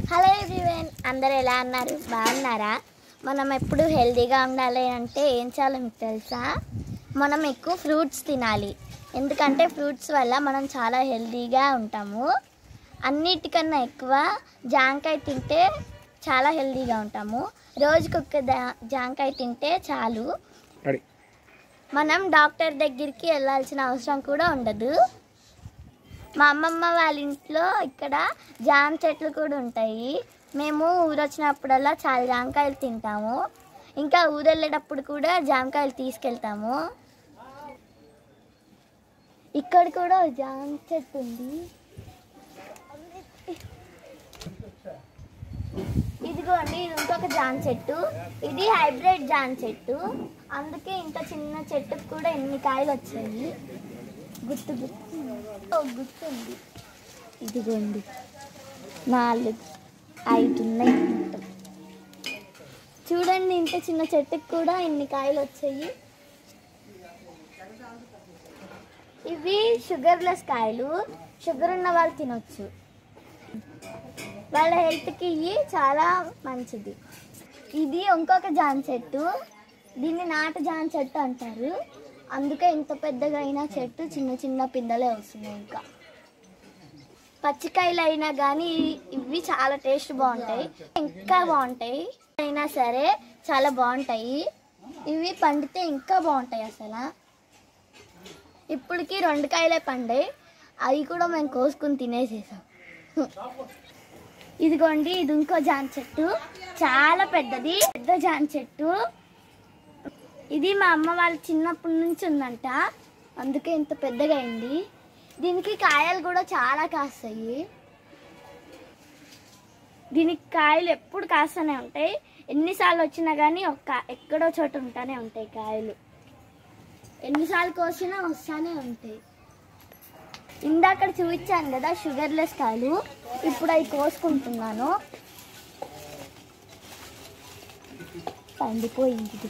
Hello everyone, అందరూ ఎలా ఉన్నారు? బాగున్నారా? మనం ఎప్పుడు హెల్తీగా ఉండాలి అంటే ఏం చేయాలో మీకు తెలుసా? మనం ఎక్కువ ఫ్రూట్స్ తినాలి. ఎందుకంటే ఫ్రూట్స్ వల్ల మనం చాలా హెల్తీగా ఉంటాము. అన్నిటికన్నా ఎక్కువ జాంకాయ తింటే చాలా హెల్తీగా ఉంటాము. రోజుకొక జాంకాయ తింటే చాలు. మనం డాక్టర్ దగ్గరికి వెళ్ళాల్సిన అవసరం కూడా ఉండదు. మా అమ్మమ్మ వాళ్ళ ఇంట్లో ఇక్కడ జామ చెట్లు కూడా ఉంటాయి. మేము ఊరు వచ్చినప్పుడల్లా చాలా జామకాయలు తింటాము. ఇంకా ఊరు వెళ్ళేటప్పుడు కూడా జామకాయలు తీసుకెళ్తాము. ఇక్కడ కూడా జామ చెట్టు ఉంది. ఇదిగోండి, ఇది ఇంకొక జామ చెట్టు. ఇది హైబ్రిడ్ జామ చెట్టు. అందుకే ఇంత చిన్న చెట్టుకు కూడా ఎన్ని కాయలు వచ్చాయి. గుర్తుంది. ఇదిగోండి, 4, 5 ఉన్నాయి మొత్తం. చూడండి, ఇంత చిన్న చెట్టుకు కూడా ఇన్ని కాయలు వచ్చాయి. ఇవి షుగర్లెస్ కాయలు. షుగర్ ఉన్న వాళ్ళు తినొచ్చు. వాళ్ళ హెల్త్కి ఇవి చాలా మంచిది. ఇది ఇంకొక జామ చెట్టు. దీన్ని నాటు జామ చెట్టు అంటారు. అందుకే ఇంత పెద్దగా అయినా చెట్టు చిన్న చిన్న పిందెలే వస్తున్నాయి. ఇంకా పచ్చికాయలు అయినా కానీ ఇవి చాలా టేస్ట్ బాగుంటాయి, ఇంకా బాగుంటాయి. అయినా సరే చాలా బాగుంటాయి. ఇవి పండితే ఇంకా బాగుంటాయి. అసలు ఇప్పటికి 2 కాయలే పండాయి. అవి కూడా మేము కోసుకుని తినేసేసాం. ఇదిగోండి, ఇది ఇంకో జామ చెట్టు. చాలా పెద్దది, పెద్ద జామ చెట్టు. ఇది మా అమ్మ వాళ్ళ చిన్నప్పటి నుంచి ఉందంట, అందుకే ఇంత పెద్దగా అయింది. దీనికి కాయలు కూడా చాలా కాస్తాయి. దీనికి కాయలు ఎప్పుడు కాస్తూనే ఉంటాయి. ఎన్నిసార్లు వచ్చినా కానీ ఎక్కడో చోట ఉంటానే ఉంటాయి కాయలు. ఎన్నిసార్లు కోసినా వస్తానే ఉంటాయి. ఇందాక చూపించాను కదా షుగర్లెస్ కాయలు, ఇప్పుడు అవి కోసుకుంటున్నాను. పండిపోయింది.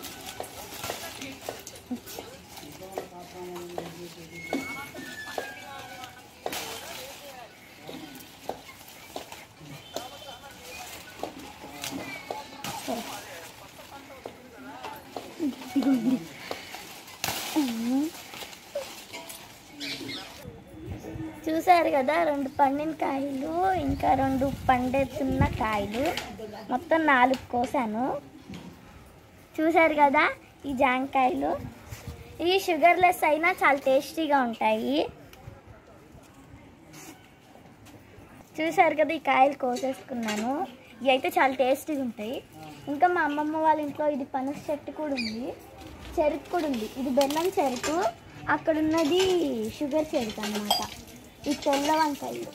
చూసారు కదా, 2 పండిన కాయలు, ఇంకా 2 పండేస్తున్న కాయలు, మొత్తం 4 కోసాను. చూసారు కదా ఈ జాంకాయలు. ఇవి షుగర్లెస్ అయినా చాలా టేస్టీగా ఉంటాయి. చూసారు కదా, ఈ కాయలు కోసేసుకున్నాను. ఇవి అయితే చాలా టేస్టీగా ఉంటాయి. ఇంకా మా అమ్మమ్మ వాళ్ళ ఇంట్లో ఇది పనస చెట్టు కూడా ఉంది, చెరుకు కూడా ఉంది. ఇది బెల్లం చెరుకు, అక్కడ ఉన్నది షుగర్ చెరుకు అన్నమాట. ఈ తెల్ల వంకాయలు.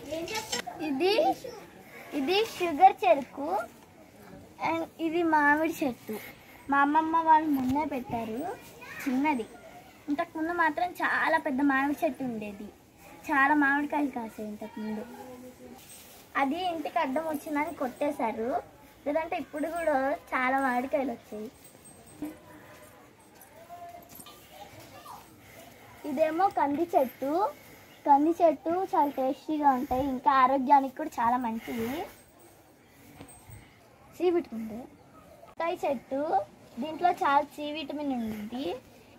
ఇది షుగర్ చెరుకు అండ్ ఇది మామిడి చెట్టు. మా అమ్మమ్మ వాళ్ళు మొన్నే పెట్టారు, చిన్నది. ఇంతకుముందు మాత్రం చాలా పెద్ద మామిడి చెట్టు ఉండేది. చాలా మామిడికాయలు కాసాయి ఇంతకుముందు. అది ఇంటికి అడ్డం వచ్చిందని కొట్టేశారు. లేదంటే ఇప్పుడు కూడా చాలా మామిడికాయలు వచ్చాయి. ఇదేమో కంది చెట్టు. కంది చెట్టు చాలా టేస్టీగా ఉంటాయి, ఇంకా ఆరోగ్యానికి కూడా చాలా మంచిది. C vitamin. వంకాయ చెట్టు, దీంట్లో చాలా సి విటమిన్ ఉంది.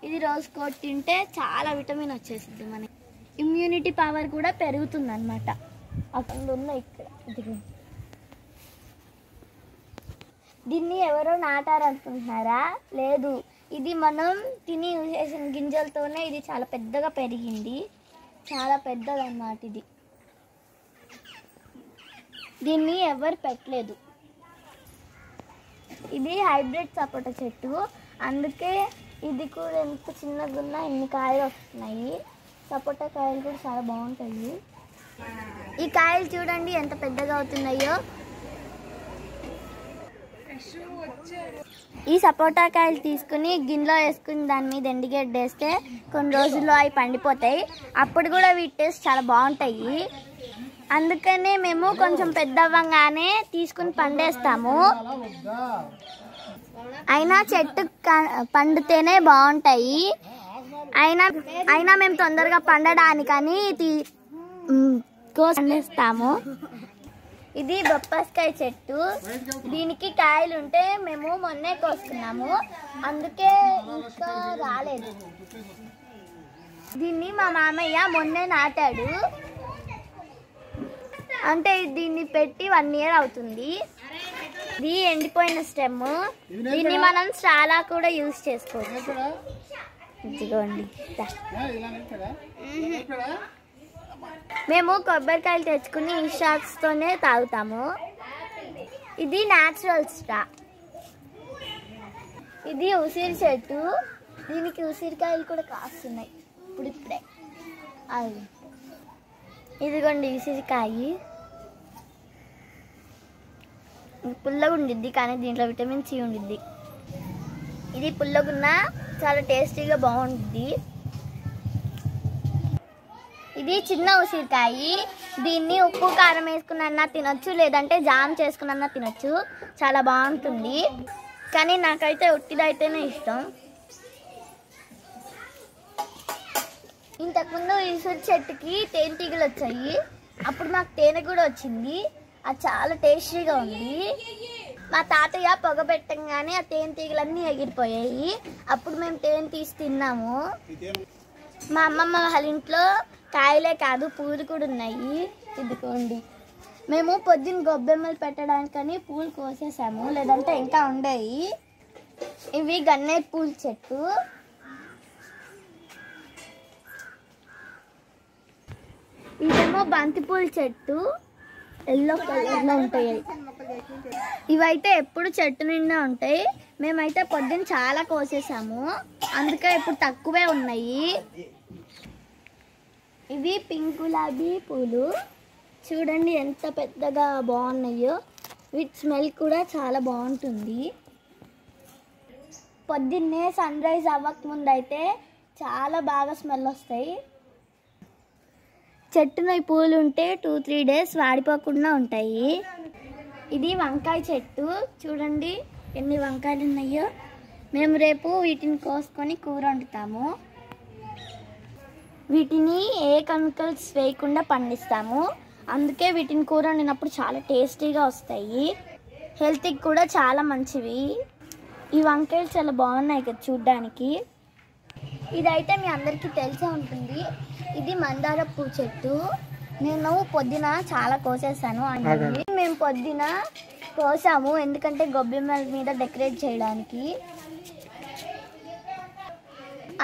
ఇది రోజుకోటి తింటే చాలా విటమిన్ వచ్చేస్తుంది. మనకి ఇమ్యూనిటీ పవర్ కూడా పెరుగుతుంది అన్నమాట. అక్కడ ఉన్నాయి ఇక్కడ. దీన్ని ఎవరో నాటారనుకుంటున్నారా? లేదు, ఇది మనం తిని వేసిన గింజలతోనే ఇది చాలా పెద్దగా పెరిగింది. చాలా పెద్దదన్నమాట ఇది. దీన్ని ఎవరు పెట్టలేదు. ఇది హైబ్రిడ్ సపోటా చెట్టు, అందుకే ఇది కూడా ఎంత చిన్నగా ఉన్నా ఇన్ని కాయలు వస్తున్నాయి. సపోటా కాయలు కూడా చాలా బాగుంటాయి. ఈ కాయలు చూడండి ఎంత పెద్దగా అవుతున్నాయో. ఈ సపోటా కాయలు తీసుకుని గిన్నెలో వేసుకుని దాని మీద ఎండుగడ్డ వేస్తే కొన్ని రోజుల్లో అవి పండిపోతాయి. అప్పుడు కూడా వీటి టేస్ట్ చాలా బాగుంటాయి. అందుకనే మేము కొంచెం పెద్ద అవ్వగానే తీసుకుని పండేస్తాము. అయినా చెట్టు పండితేనే బాగుంటాయి. అయినా మేము తొందరగా పండడానికని పండిస్తాము. ఇది బొప్పాస్కాయ చెట్టు. దీనికి కాయలు ఉంటే మేము మొన్నే కోసుకున్నాము, అందుకే ఇంకా రాలేదు. దీన్ని మా మామయ్య మొన్నే నాటాడు, అంటే దీన్ని పెట్టి 1 ఇయర్ అవుతుంది. ఇది ఎండిపోయిన స్టెమ్. దీన్ని మనం చాలా కూడా యూజ్ చేసుకోవచ్చు. ఇదిగోండి, మేము కొబ్బరికాయలు తెచ్చుకుని ఈ షాక్స్తోనే తాగుతాము. ఇది న్యాచురల్ స్ట్రా. ఇది ఉసిరి చెట్టు. దీనికి ఉసిరికాయలు కూడా కాస్తున్నాయి ఇప్పుడిప్పుడే. అది ఇదిగోండి ఉసిరికాయ. పుల్లగా ఉండిద్ది, కానీ దీంట్లో విటమిన్ సి ఉండిద్ది. ఇది పుల్లగున్నా చాలా టేస్టీగా బాగుంటుంది. ఇది చిన్న ఉసిరికాయ. దీన్ని ఉప్పు కారం వేసుకున్నా తినొచ్చు, లేదంటే జామ్ చేసుకున్నా తినొచ్చు. చాలా బాగుంటుంది, కానీ నాకైతే ఉట్టిదైతేనే ఇష్టం. ఇంతకుముందు ఈ ఉసిరి చెట్టుకి తేనెటీగలు వచ్చాయి, అప్పుడు మాకు తేనె కూడా వచ్చింది. అది చాలా టేస్టీగా ఉంది. మా తాతయ్య పొగ పెట్టంగానే ఆ తేనెటీగలన్నీ ఎగిరిపోయాయి. అప్పుడు మేము తేనె తీసి తిన్నాము. మా అమ్మమ్మ వాళ్ళ ఇంట్లో కాయలే కాదు పూలు కూడా ఉన్నాయి. ఇదిగోండి, మేము పొద్దున్న గొబ్బెమ్మలు పెట్టడానికని పూలు కోసేసాము, లేదంటే ఇంకా ఉండేవి. ఇవి గన్నేరు పూల చెట్టు. ఇదేమో బంతిపూల చెట్టు, ఎల్లో కలర్లో ఉంటాయి. ఇవైతే ఎప్పుడు చెట్టు నిండా ఉంటాయి. మేమైతే పొద్దున్న చాలా కోసేసాము, అందుకే ఇప్పుడు తక్కువే ఉన్నాయి. ఇవి పింక్ గులాబీ పూలు. చూడండి ఎంత పెద్దగా బాగున్నాయో. వీటి స్మెల్ కూడా చాలా బాగుంటుంది. పొద్దున్నే సన్ రైజ్ అవ్వకముందు అయితే చాలా బాగా స్మెల్ వస్తాయి. చెట్టున ఈ పూలు ఉంటే 2-3 డేస్ వాడిపోకుండా ఉంటాయి. ఇది వంకాయ చెట్టు. చూడండి ఎన్ని వంకాయలు ఉన్నాయో. మేము రేపు వీటిని కోసుకొని కూర వండుతాము. వీటిని ఏ కెమికల్స్ వేయకుండా పండిస్తాము, అందుకే వీటిని కూర వండినప్పుడు చాలా టేస్టీగా వస్తాయి. హెల్త్కి కూడా చాలా మంచివి. ఈ వంకాయలు చాలా బాగున్నాయి కదా చూడ్డానికి. ఇదైతే మీ అందరికీ తెలిసే ఉంటుంది. ఇది మందార పూ చెట్టు. నేను పొద్దున చాలా కోసేసాను. అనేది మేము పొద్దున కోసాము, ఎందుకంటే గొబ్బెమ్మల మీద డెకరేట్ చేయడానికి.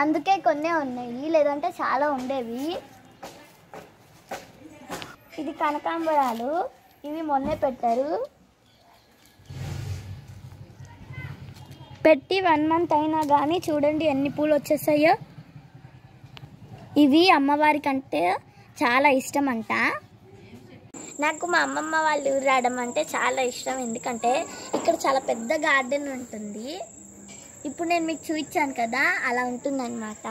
అందుకే కొన్నే ఉన్నాయి, లేదంటే చాలా ఉండేవి. ఇది కనకాంబరాలు. ఇవి మొన్నే పెట్టారు. పెట్టి 1 మంత్ అయినా కానీ చూడండి ఎన్ని పూలు వచ్చేసాయో. ఇవి అమ్మవారి కంటే చాలా ఇష్టం అంట. నాకు మా అమ్మమ్మ వాళ్ళ ఊరు రావడం అంటే చాలా ఇష్టం, ఎందుకంటే ఇక్కడ చాలా పెద్ద గార్డెన్ ఉంటుంది. ఇప్పుడు నేను మీకు చూపించాను కదా, అలా ఉంటుందన్నమాట.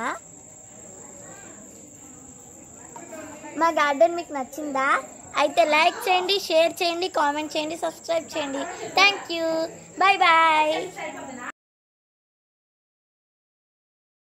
మా గార్డెన్ మీకు నచ్చిందా? అయితే లైక్ చేయండి, షేర్ చేయండి, కామెంట్ చేయండి, సబ్స్క్రైబ్ చేయండి. Thank you. Bye bye.